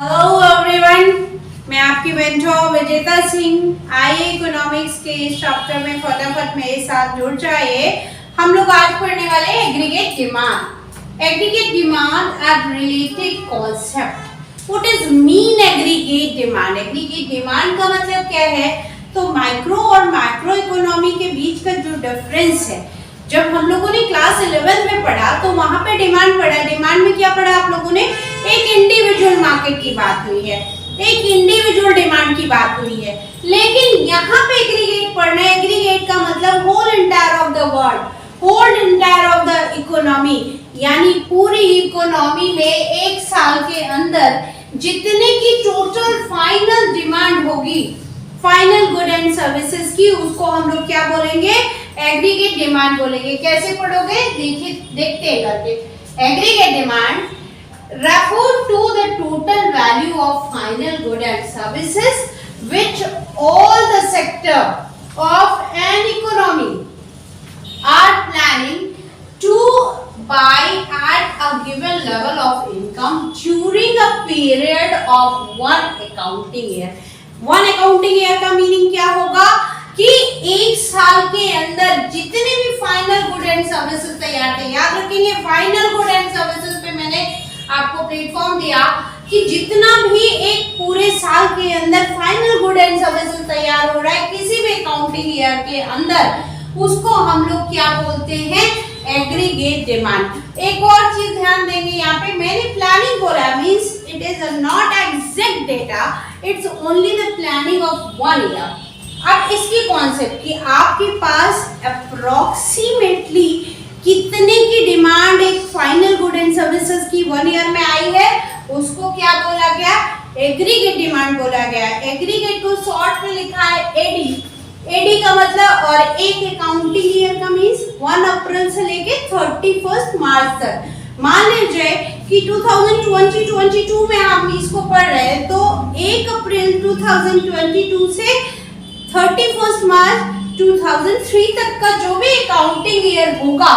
Hello everyone, मैं आपकी mentor विजेता सिंह। आइए इकोनॉमिक्स के इस चैप्टर में फटाफट मेरे साथ जुड़ जाइए। हम लोग आज पढ़ने वाले हैं aggregate demand. Aggregate demand eight related concept. What is mean aggregate demand? Aggregate demand का मतलब क्या है? तो माइक्रो और मैक्रो इकोनॉमी के बीच का जो डिफरेंस है, जब हम लोगों ने क्लास 11 में पढ़ा तो वहां पे डिमांड पढ़ा। डिमांड में क्या पढ़ा आप लोगों ने? एक इंडिविजुअल मार्केट की बात हुई है, एक इंडिविजुअल डिमांड की बात हुई है। लेकिन यहाँ पे एग्रीगेट पढ़ना है। एग्रीगेट का मतलब whole entire of the world, whole entire of the economy, यानी पूरी इकोनॉमी में एक साल के अंदर जितने की टोटल फाइनल डिमांड होगी फाइनल गुड एंड सर्विसेज की, उसको हम लोग क्या बोलेंगे? एग्रीगेट डिमांड बोलेंगे। कैसे पढ़ोगे? देखिए, देखते हैं करके। Aggregate demand refer to the total value of final good and services which all the sector of an economy are planning to buy at a given level of income during a period of one accounting year. One accounting year का meaning क्या होगा कि एक साल के अंदर जितने भी फाइनल गुड एंड सर्विसेज तैयार थे, याद रखेंगे फाइनल गुड एंड सर्विसेज पे मैंने आपको प्लेटफॉर्म दिया कि जितना भी एक पूरे साल के अंदर फाइनल गुड एंड सर्विसेज तैयार हो रहा है किसी भी अकाउंटिंग ईयर के अंदर, उसको हम लोग क्या बोलते हैं? Aggregate demand. एक और चीज ध्यान देंगे, यहाँ पे मैंने प्लानिंग बोला, means it is not exact data, it's only the planning of one year. अब इसकी कॉन्सेप्ट कि आपके पास अप्रोक्सीमेटली कितने की डिमांड एक फाइनल गुड एंड सर्विसेज की वन ईयर में आई है, उसको क्या बोला गया? एग्रीगेट डिमांड बोला गया। एग्रीगेट को शॉर्ट में लिखा है एडी। एडी का मतलब, और एक अकाउंटिंग ईयर का मींस 1 अप्रैल से लेके 31 मार्च तक। मान लीजिए कि 2022 में हम इसको पढ़ रहे हैं, तो 1 अप्रैल 2022 से 31 मार्च 2003 तक का जो भी अकाउंटिंग ईयर होगा,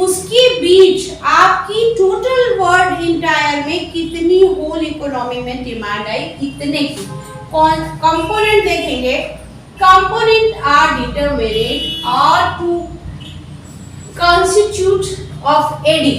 उसके बीच आपकी टोटल वर्ल्ड इंटायर में कितनी होल इकोनॉमी में डिमांड आई, इतने की। कंपोनेंट देखेंगे, component are determined are to constitute of AD.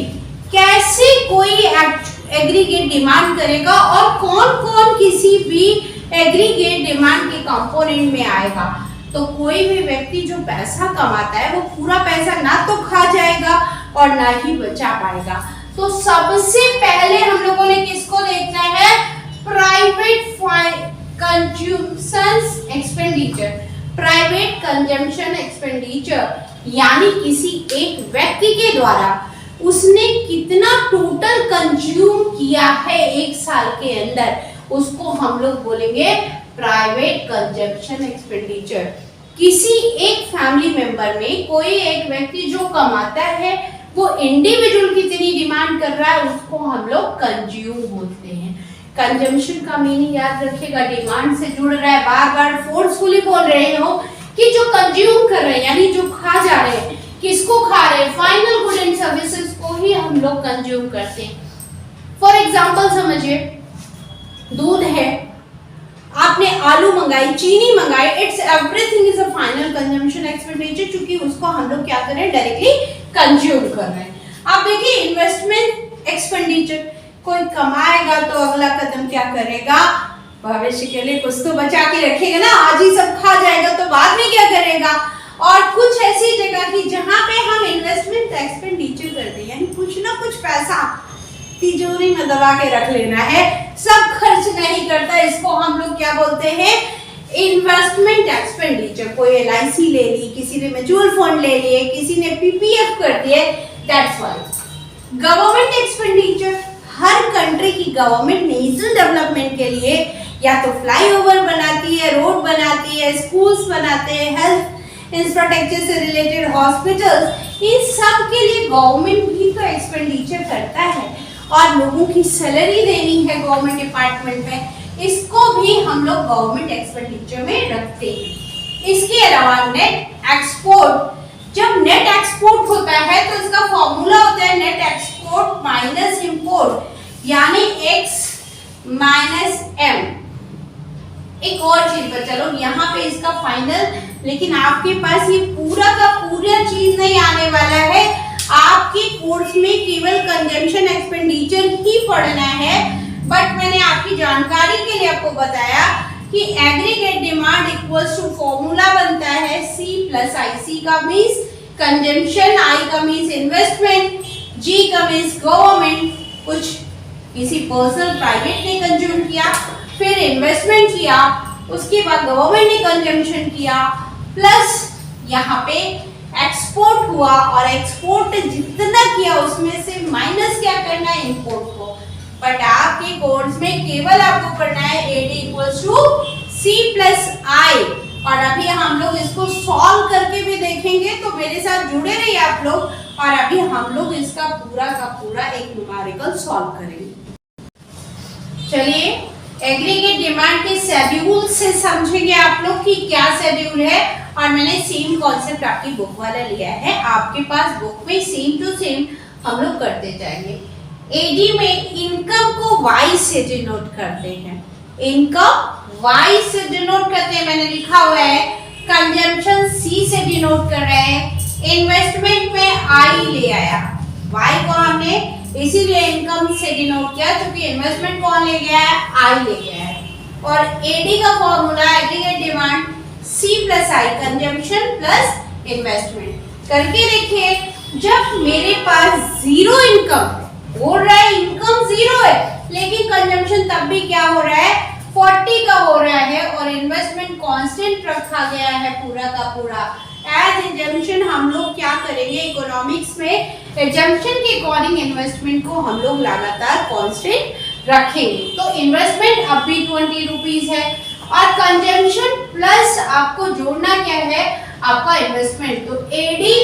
कैसे कोई एग्रीगेट डिमांड करेगा और कौन कौन किसी भी एग्रीगेट डिमांड के कंपोनेंट में आएगा? तो कोई भी व्यक्ति जो पैसा कमाता है वो पूरा पैसा ना तो खा जाएगा और ना ही बचा पाएगा। तो सबसे पहले हम लोगों ने किसको देखना है? Private consumption expenditure. Private consumption expenditure यानी किसी एक व्यक्ति के द्वारा उसने कितना टोटल कंज्यूम किया है एक साल के अंदर, उसको हम लोग बोलेंगे प्राइवेट कंजम्पशन एक्सपेंडिचर। किसी एक फैमिली मेंबर में कोई एक व्यक्ति जो कमाता है वो इंडिविजुअल कितनी डिमांड कर रहा है, उसको हम लोग कंज्यूम बोलते हैं। कंजम्पशन का मीनिंग याद रखिएगा, डिमांड से जुड़ रहा है। बार बार फोर्सफुली बोल रहे हो कि जो कंज्यूम कर रहे हैं यानी जो खा जा रहे हैं। किसको खा रहे हैं? फाइनल गुड एंड सर्विसेज को ही हम लोग कंज्यूम करते हैं। फॉर एग्जाम्पल समझिए, दूध है, आपने आलू मंगाई, चीनी मंगाई, it's everything is a final consumption expenditure, क्योंकि उसको हम लोग क्या कर रहे हैं? डायरेक्टली कंज्यूम कर रहे हैं। अब देखिए इन्वेस्टमेंट एक्सपेंडिचर, कोई कमाएगा तो अगला कदम क्या करेगा? भविष्य के लिए कुछ तो बचा के रखेगा ना। आज ही सब खा जाएगा तो बाद में क्या करेगा? और कुछ ऐसी जगह की जहां पे हम इन्वेस्टमेंट एक्सपेंडिचर करते हैं, यानी कुछ ना कुछ पैसा तिजोरी में दबा के रख लेना है, सब खर्च नहीं करता, इसको हम लोग क्या बोलते हैं? Investment expenditure. कोई LIC ले ली, किसी ने म्यूचुअल फंड ले लिए, किसी ने PPF कर दिए, that's why. Government expenditure, her country की गवर्नमेंट नेशनल डेवलपमेंट के लिए या तो फ्लाईओवर बनाती है, रोड बनाती है, स्कूल्स बनाते हैं, हेल्थ इंफ्रास्ट्रक्चर से रिलेटेड हॉस्पिटल्स, इन सब के लिए गवर्नमेंट भी तो एक्सपेंडिचर करता है। और लोगों की सैलरी देनी है गवर्नमेंट डिपार्टमेंट में, इसको भी हम लोग गवर्नमेंट एक्सपेंडिचर में रखते हैं। इसके अलावा नेट एक्सपोर्ट, जब नेट एक्सपोर्ट होता है तो इसका फॉर्मूला होता है नेट एक्सपोर्ट माइनस इंपोर्ट, यानी एक्स माइनस एम। एक और चीज पर चलो यहाँ पे इसका फाइनल, लेकिन आपके पास ये पूरा का पूरा चीज नहीं आने वाला है। आपके कोर्स में केवल कंजम्पशन एक्सपेंडिचर ही पढ़ना है, बट मैंने आपकी जानकारी के लिए आपको बताया कि aggregate demand equals to formula बनता है C प्लस IC का मीन्स कंजम्पशन, I का मीन्स इन्वेस्टमेंट, G का मीन्स गवर्नमेंट, कुछ किसी पर्सनल प्राइवेट ने कंज्यूम किया, फिर इन्वेस्टमेंट किया, उसके बाद गवर्नमेंट ने कंजम्पशन किया, प्लस यहाँ पे एक्सपोर्ट हुआ और एक्सपोर्ट जितना किया उसमें से माइनस क्या करना है, इंपोर्ट को। बट आपके कोर्स में केवल आपको करना है AD equals to C plus I, और अभी हम लोग इसको सॉल्व करके भी देखेंगे, तो मेरे साथ जुड़े रहिए आप लोग। और अभी हम लोग इसका पूरा का पूरा एक न्यूमेरिकल सॉल्व करेंगे। चलिए एग्रीगेट डिमांड के शेड्यूल से समझेंगे आप लोग कि क्या शेड्यूल है, और मैंने सेम कॉन्सेप्ट आपकी बुक वाला लिया है, आपके पास बुक में सेम टू सेम हम लोग करते जाएंगे। एडी में इनकम को वाई से डिनोट करते हैं, इनकम वाई से डिनोट करते हैं, मैंने लिखा हुआ है। कंजम्पशन सी से डिनोट कर रहे हैं, इन्वेस्टमेंट में आई ले आया, वाई को हमने इसीलिए इनकम से डिनोट किया क्योंकि इन्वेस्टमेंट कौन ले गया है, आई ले गया है। और एडी का formula aggregate demand C plus I, consumption plus investment. करके देखिए, जब मेरे पास जीरो इनकम हो रहा है, इनकम जीरो है, लेकिन कंजम्पशन तब भी क्या हो रहा है, 40 का हो रहा है, और इन्वेस्टमेंट कांस्टेंट रखा गया है पूरा का पूरा। एज एजम्पशन हम लोग क्या करेंगे इकोनॉमिक्स में, एजम्पशन के अकॉर्डिंग इन्वेस्टमेंट को हम लोग लगातार कांस्टेंट रखेंगे। तो इन्वेस्टमेंट अब भी 20 रुपीज है, और कंजम्पशन प्लस आपको जोड़ना क्या है, आपका इन्वेस्टमेंट। तो एडी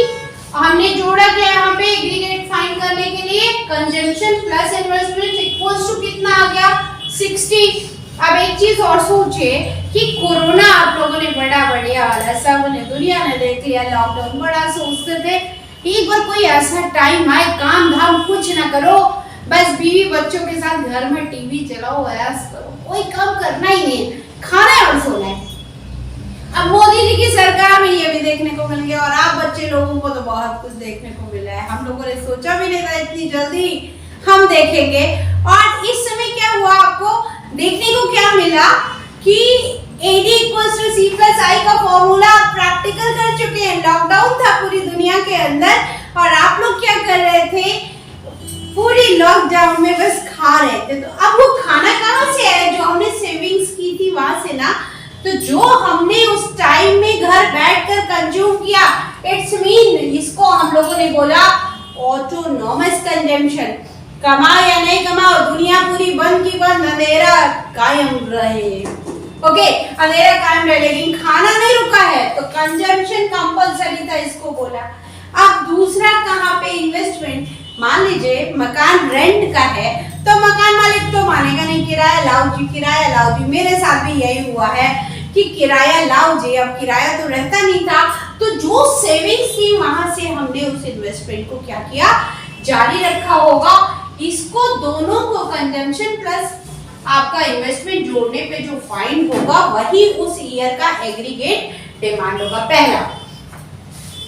हमने जोड़ा क्या यहाँ पे एग्रीगेट फाइंड करने के लिए, consumption plus investment equals to कितना आ गया, 60। अब एक चीज और सोचिए कि कोरोना आप लोगों ने बड़ा बढ़िया वाला, सब ने दुनिया ने देख लिया, लॉकडाउन बड़ा सोचते थे, एक बार कोई ऐसा टाइम आए काम धाम कुछ ना करो, बस बीवी बच्चों के साथ घर में टीवी चलाओ, ऐसा करो, कोई काम करना ही नहीं, खाना है और सोना है। अब मोदी जी की सरकार में ये भी देखने को मिल गया, और आप बच्चे लोगों को तो बहुत कुछ देखने को मिला है, हम लोगों ने सोचा भी नहीं था इतनी जल्दी हम देखेंगे। और इस समय क्या हुआ, आपको देखने को क्या मिला कि AD equals to C plus I का फॉर्मूला प्रैक्टिकल कर चुके हैं। लॉकडाउन था पूरी दुनिया के अंदर, और आप लोग क्या कर रहे थे, पूरी लॉकडाउन में बस खा रहे थे। तो अब वो खाना कहाँ से आया, जो हमने सेविंग्स की थी वहां से ना। तो जो हमने उस टाइम में घर बैठकर कंज्यूम किया, इट्स मीन इसको हम लोगों ने बोला ऑटोनॉमस कंजम्पशन। कमाओ या नहीं कमाओ, दुनिया पूरी बंद की बंद, अंधेरा कायम रहे। ओके, अंधेरा कायम रहे, लेकिन खाना नहीं रुका है, तो कंजम्पशन कंपलसरी था, इसको बोला। अब दूसरा कहाँ पे, इन्वेस्टमेंट। मान लीजिए मकान रेंट का है, तो मकान मालिक तो मानेगा नहीं, किराया लाओ जी, किराया लाओ जी। मेरे साथ भी यही हुआ है कि किराया लाओ जी, अब किराया तो रहता नहीं था, तो जो सेविंग्स थी वहां से हमने उस इन्वेस्टमेंट को क्या किया, जारी रखा होगा। इसको दोनों को कंजम्पशन प्लस आपका इन्वेस्टमेंट जोड़ने पे जो फाइंड होगा वही उस ईयर का एग्रीगेट डिमांड होगा, पहला।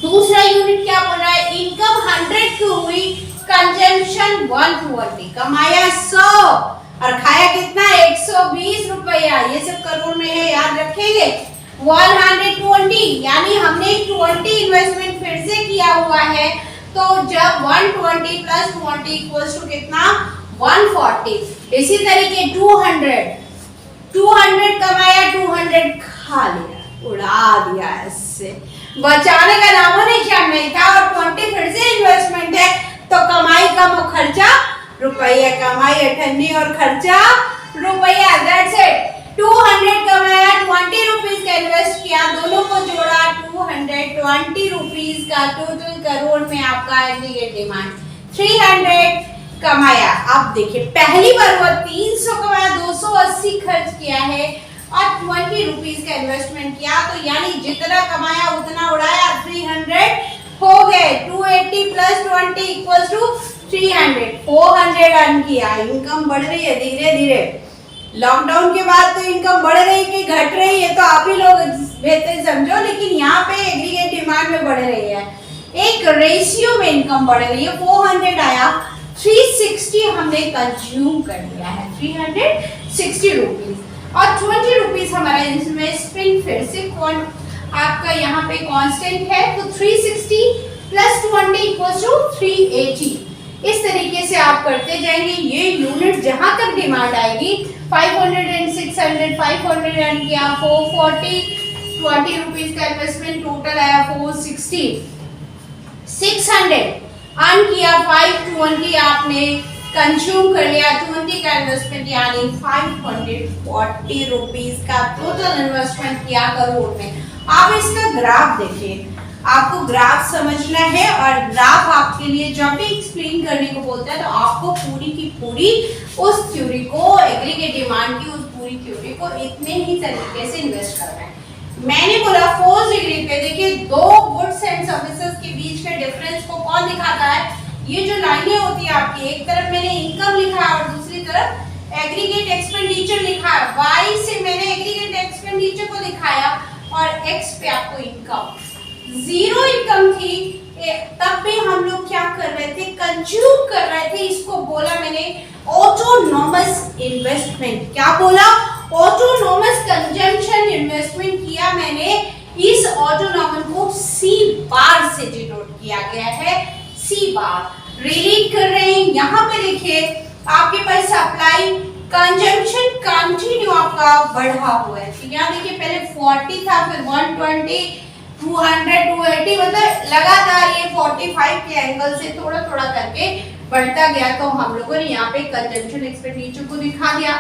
दूसरा यूनिट क्या बोल रहा है, इनकम 100 की हुई, कंजम्पशन 120, कमाया 100 और खाया कितना, 120 रुपया। ये सब करोड़ में है, याद रखेंगे। 120 यानी हमने 20 इन्वेस्टमेंट फिर से किया हुआ है, तो जब 120 प्लस 20 इक्वल्स टू कितना, 140। इसी तरीके 200 कमाया, 200 खा लिया, उड़ा दिया, इससे बचाने का नामो निशान नहीं था। और 20 फिर से इन्वेस्टमेंट है, तो कमाई कम और खर्चा रुपया, कमाई 98 और खर्चा रुपया, दैट्स इट। 200 कमाया, 20 रुपीज का इन्वेस्ट किया, दोनों को जोड़ा, 220 रुपीज का टोटल करोड़ में आपका एग्रीगेट डिमांड। 300 कमाया, अब देखिए पहली बार वो 300 कमाया, 280 खर्च किया है, और 20 रुपीज का इन्वेस्टमेंट किया, तो यानी जितना कमाया उतना उड़ाया, 300 हो गए। 280 प्लस 20 इक्वल्स टू 300, 400 अर्न किया। इनकम बढ़ रही है धीरे धीरे। लॉकडाउन के बाद तो इनकम बढ़ रही कि घट रही है तो आप ही लोग बेहतर समझो, लेकिन यहाँ पे एग्रीगेट डिमांड में बढ़ रही है। एक रेशियो में इनकम बढ़ रही है, 400 आया, 360 हमने कंज्यूम कर लिया है, 360 रुपीज, और 20 रुपीज हमारा इन्वेस्टमेंट फिर से आपका यहाँ पे कांस्टेंट है, तो 360 प्लस 20 इक्वल्स टू 380। इस तरीके से आप करते जाएंगे। ये यूनिट जहां तक डिमांड आएगी 500 एंड 600, 500 एंड किया 440, 20 रुपीज का इन्वेस्टमेंट टोटल आया 460, 600 अर्न किया, 520 आपने कंज्यूम कर लिया, 20 का इन्वेस्टमेंट यानी 540 रुपीज का टोटल इन्वेस्टमेंट किया करोड़ में। आप इसका ग्राफ देखिए, आपको ग्राफ समझना है, और ग्राफ आपके लिए जब भी एक्सप्लेन करने को बोलते हैं तो आपको पूरी की पूरी उस थ्योरी को, एग्रीगेट डिमांड की उस पूरी थ्योरी को इतने ही तरीके से इन्वेस्ट करना है। मैंने बोला 4th डिग्री पे देखिए दो गुड्स एंड सर्विसेज के बीच के डिफरेंस को कौन दिखाता है? ये जो लाइनें होती है आपकी, एक तरफ मैंने इनकम लिखा है और दूसरी तरफ एग्रीगेट एक्सपेंडिचर लिखा है। y से मैंने एग्रीगेट एक्सपेंडिचर को दिखाया और x पे आपको इनकम। जीरो इनकम थी तब भी हम लोग क्या कर रहे थे? कंज्यूम कर रहे थे। इसको बोला मैंने ऑटोनॉमस इन्वेस्टमेंट। क्या बोला? ऑटोनॉमस कंजम्पशन इन्वेस्टमेंट किया मैंने। इस ऑटोनॉमस को सी बार से डिनोट किया गया है, सी बार रिलेट कर रहे हैं। यहाँ पे देखिए आपके पास सप्लाई कंजम्पशन कंटिन्यू आपका बढ़ा हुआ है। तो यहाँ देखिए पहले 40 था, फिर 120, 200, 280, मतलब लगातार ये 45 के एंगल से थोड़ा थोड़ा करके बढ़ता गया। तो हम लोगों ने यहाँ पे कंजम्पशन एक्सपेंडिचर को दिखा दिया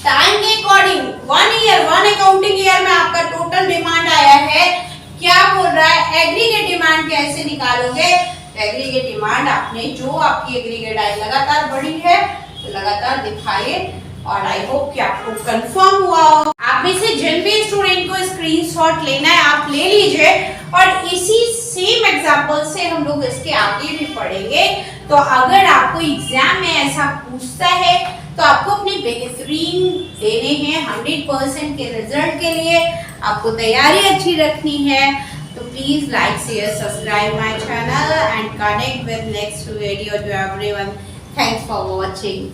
टाइम के अकॉर्डिंग। 1 ईयर, 1 अकाउंटिंग ईयर में आपका टोटल डिमांड आया है। क्या बोल रहा है? एग्रीगेट डिमांड कैसे निकालोगे? एग्रीगेट डिमांड आपने जो आपकी एग्रीगेट आई लगातार बढ़ी है तो लगातार दिखाइए, और आई होप कि आपको कंफर्म हुआ। आप में से जिन भी स्टूडेंट को स्क्रीनशॉट लेना है आप ले लीजिए, और इसी सेम एग्जांपल से हम लोग इसके आगे भी पढ़ेंगे। तो अगर आपको एग्जाम में ऐसा पूछता है तो आपको अपने बेहतरीन देने हैं 100% के रिजल्ट के लिए, आपको तैयारी अच्छी रखनी है। तो please like, share, subscribe my channel and connect with next video to everyone. Thanks for watching.